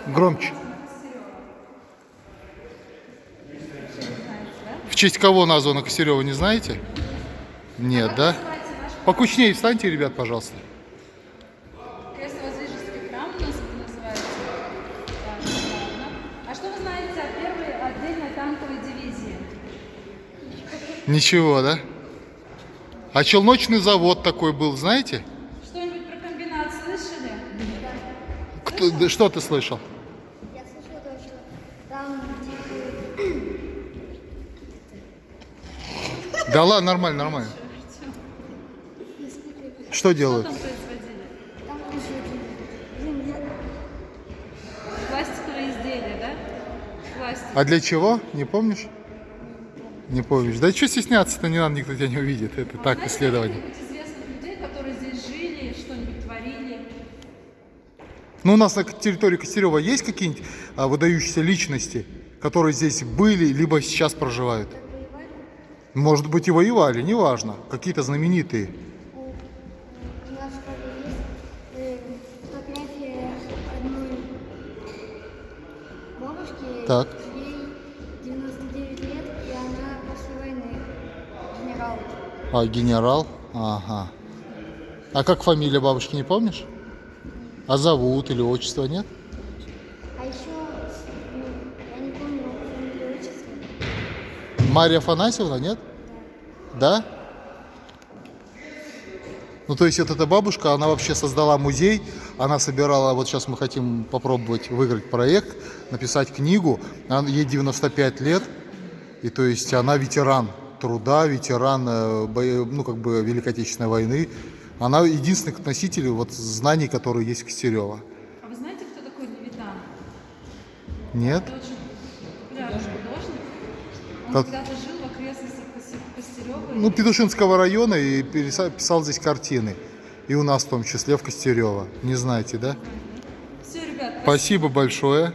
Громче. В честь кого названа Костерева, не знаете? Нет, да? Покучнее встаньте, ребят, пожалуйста. Крестово-Воздвиженский храм у нас называется. А что вы знаете о первой отдельной танковой дивизии? Ничего, да? А челночный завод такой был, знаете? Что-нибудь про комбинат слышали? Что ты слышал? Я слышала то, что там Да ладно, нормально, нормально. Что Что делают? там производили? там уже, блин, я Пластиковые изделия, да? Пластик. А для чего? Не помнишь? Не помнишь. Да что стесняться-то, не надо, никто тебя не увидит. Это так, Знаете исследование. каких-нибудь известных людей, которые здесь жили, что-нибудь творили? Ну, у нас на территории Костерева есть какие-нибудь выдающиеся личности, которые здесь были, либо сейчас проживают? воевали. Может быть, и воевали, неважно. Какие-то знаменитые. У нас в школе есть фотография одной бабушки. Так. Ей 99 лет, и она после войны генерал. А, генерал? Ага. А как фамилия бабушки, не помнишь? А зовут или отчество, нет? А еще, я не помню фамилию, отчество. Мария Афанасьевна, нет? Да? Ну, то есть вот эта бабушка, она вообще создала музей, она собирала, вот сейчас мы хотим попробовать выиграть проект, написать книгу, ей 95 лет, и то есть она ветеран труда, ветеран, ну, как бы Великой Отечественной войны. Она единственный носитель вот знаний, которые есть в Костерево. А вы знаете, кто такой Левитан? Нет? Это очень популярный художник. Он Как- когда-то жил в окрестностях Костерева. Ну, Петушинского района и писал здесь картины. И у нас в том числе в Костерево. Не знаете, да? Все, ребят, Спасибо большое.